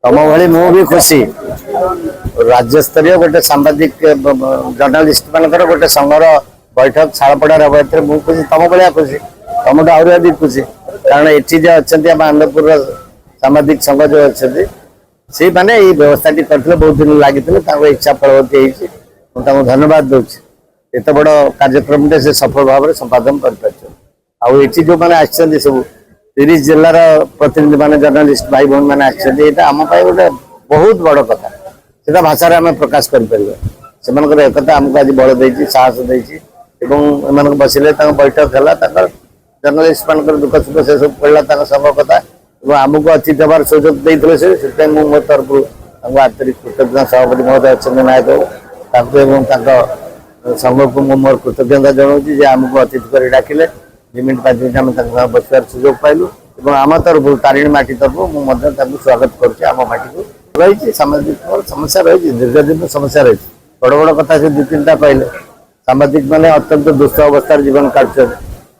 तम भाई मु भी खुशी राज्य स्तरीय गोटे सांबादिक जर्नालीस्ट मानकर गोटे संघर बैठक शालपड़ा रथ खुशी तुम भाया खुशी तुम आहरी अधिक खुशी कारण ये अच्छा आनंदपुर सांबादिक संघ जो अच्छा से मैंने ये व्यवस्था करते बहुत दिन लगी इच्छा फलवती होती धन्यवाद दूसरी एत बड़ कार्यक्रम से सफल भाव में संपादन कर जो मैंने सब 30 जिलार प्रतिनिधि मान जर्नालीस्ट भाई भौन मैंने आम गोटे बहुत बड़ कथा से भाषा आम प्रकाश कर एकता आमको आज बल दे साहस दे बसिले बैठक है जर्नालीस्ट मान दुख सुख से सब पड़ा संघ कथा आमको अतिथि देवार सुजोग देते से मो तरफ आंतरिक कृतज्ञता सभापति महोदय अच्छा नायक संघ को मोर कृतज्ञता जनाऊँ आमको अतिथि कर डाकिले 2 मिनट 5 मिनट आम बसार सुजोग पाइलु आम तरफ तारिणी माटी तरफ स्वागत करुम माटी को रही सामाजिक समस्या रही दीर्घ दिन समस्या रही बड़ बड़ कथा से 2-3टा कहले सांबादिक मैंने अत्यंत दुष्ट अवस्था जीवन काटुचे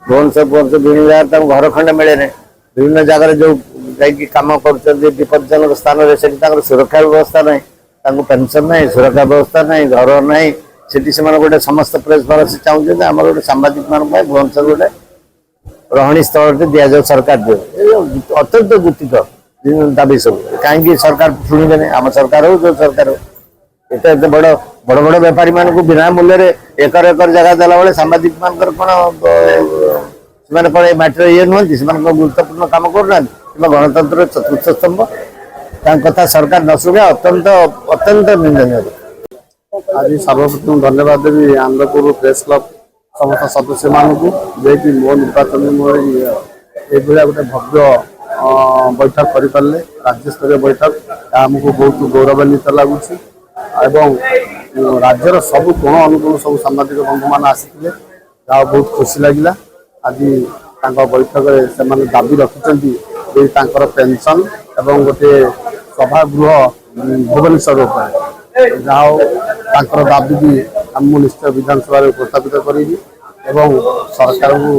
भुवनेश्वर विभिन्न जगह घर खंडे मिले विभिन्न जगह जो कम कर विपज्जनक स्थान में सुरक्षा व्यवस्था ना पेंशन ना सुरक्षा व्यवस्था ना घर ना से गोटे समस्त प्रेस भरोसे चाहते आम गोटे सांबादिक मान भुवनेश्वर गोटे रही स्थल दि जाऊ सरकार दियो अत्यंत गुप्तित दाबी सब कहीं सरकार शुणे आम सरकार हो जो सरकार हो एत बड़ बड़ बड़ बेपारी मान बिना मूल्य एकर एकर जगह देला बेले सांबादिक मान कौन माटी ये नुहति से गुरुत्वपूर्ण कम करना गणतंत्र चतुर्थ स्तंभ कथा सरकार न शुणे अत्यंत अत्यंत निंदनीय। आज सर्वप्रथम धन्यवाद देवी आनंदपुर प्रेस क्लब समस्त सदस्य मानक जे मो निर्वाचन गोटे भव्य बैठक कर पारे राज्य स्तरीय बैठक आमको बहुत गौरवान्वित लगुच राज्यर सब कोण अनुकोण सब सांबादिक बंधु मान आसी बहुत खुशी लगे आज बैठक से दाबी रखिंट पेंशन एवं गोटे सभागृह भुवनेश्वर जहाँ दाबी भी आम निश्चय विधानसभा उपस्थापित करी सरकार को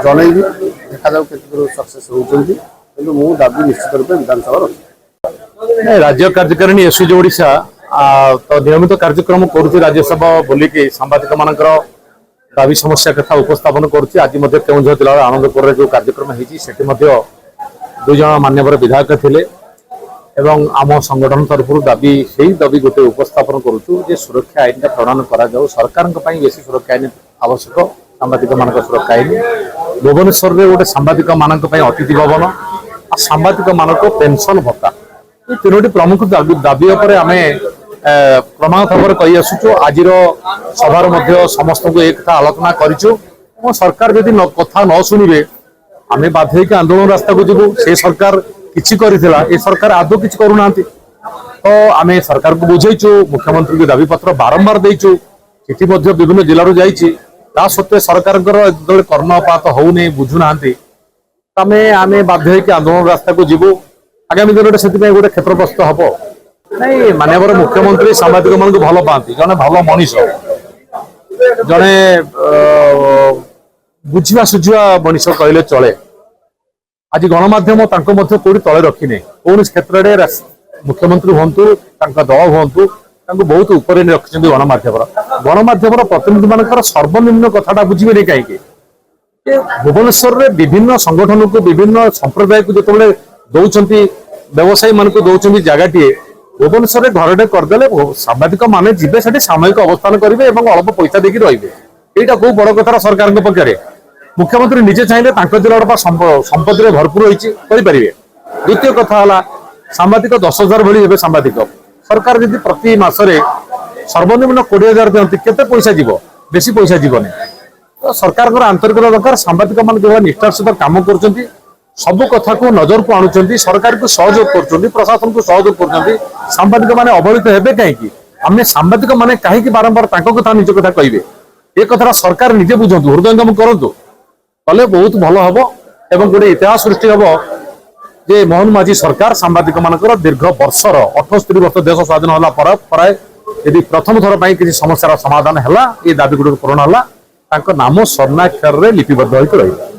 जनईबी देखा जाऊ के सक्सेस होती दाबी निश्चित रूप विधानसभा रखी राज्य कार्यकारिणी एसओजी ओडिशा तो नियमित कार्यक्रम करुच्ची राज्यसभा बोलिकी सांबादिक मान दाबी समस्या कथा उपस्थापन करुच्ची आज केउझर जिला आनंदपुर जो कार्यक्रम होती 2 जन मान्यवर विधायक थिले एवं आम संगठन तरफ दाबी से ही दाबी गोटे उपस्थापन करुचु जे सुरक्षा आईन प्रणयन करा जाऊ सरकार बेसी सुरक्षा आईन आवश्यक सांबादिक मान सुरक्षा आईन भुवनेश्वर में गोटे सांबादिक मान अतिथि भवन आ सांबादिक मान पेंशन भत्ता ये 3टी प्रमुख दाबी आम क्रमागत भाव कही आसुचु आज सभार समस्त को एक कथा आलोचना करूँ सरकार जदि कथा न शुणे आम बाध्य होकर आंदोलन रास्ता को जीवु से सरकार किछि करिथिला ए सरकार आदौ किछि करूना तो आम सरकार को बुझेचु मुख्यमंत्री के दाबी पत्र बारंबार देचु चिठी विभिन्न जिलूर जाइए सत्वे सरकार कर्णपात होने बुझुना आम आम बाध्य होकर आंदोलन रास्ता को जीवु आगामी दिन से गोटे क्षेत्रप्रस्त हम नहीं मानवर मुख्यमंत्री सांबादिक मान भल पाती जड़े भल मनीष जड़े बुझा सुझा मनीष कहले चले आज गणमाध्यम कौटी तले रखिने कौन क्षेत्र में मुख्यमंत्री हूँ दल हूँ बहुत ऊपर रखिंट गणमाध्यम प्रतिनिधि मान सर्वनिम्न कथा बुझे कहीं भुवनेश्वर में विभिन्न संगठन को विभिन्न संप्रदाय को जो दौरान व्यवसायी मान को दौरान जगह भुवनेश्वर में घरटे करदे सांबादिक माने जीवे से सामयिक अवस्थान करेंगे अल्प पैसा देकी रही यहाँ कौ बड़ कथा सरकार पक्षे मुख्यमंत्री निजे चाहिए जिला संपत्ति भरपूर होपारे। द्वितीय कथा है सांबादिक 10,000 भाई सांबादिक सरकार जब प्रति मसरे सर्वनिम्न 20,000 दिखती केते पैसा जीव बेसी पैसा जीवनी तो सरकार आंतरिकता दरकार सांबादिक मान जो निष्ठार सहित कम कर सब कथा को नजर को आणुंट सरकार को सहयोग कर प्रशासन को सहयोग कर सांबादिक मैंने अवहेलित हेबे कहीं आम सांबादिक मैंने कहीं बारंबार कथा निज कथा कहे ये कथा सरकार निजे बुझंतु हृदयंगम करूँ कले बहुत भल हम एवं गोटे इतिहास सृष्टि हम जे मोहन माझी सरकार सांबादिक मानकर दीर्घ वर्षर 78 वर्ष देश स्वाधीन होला पर यदि प्रथम थर पर किसी समस्यार समाधान है ये दाबी गुड़ पूरण है नाम स्वर्णाक्षर लिपिबद्ध होकर रही।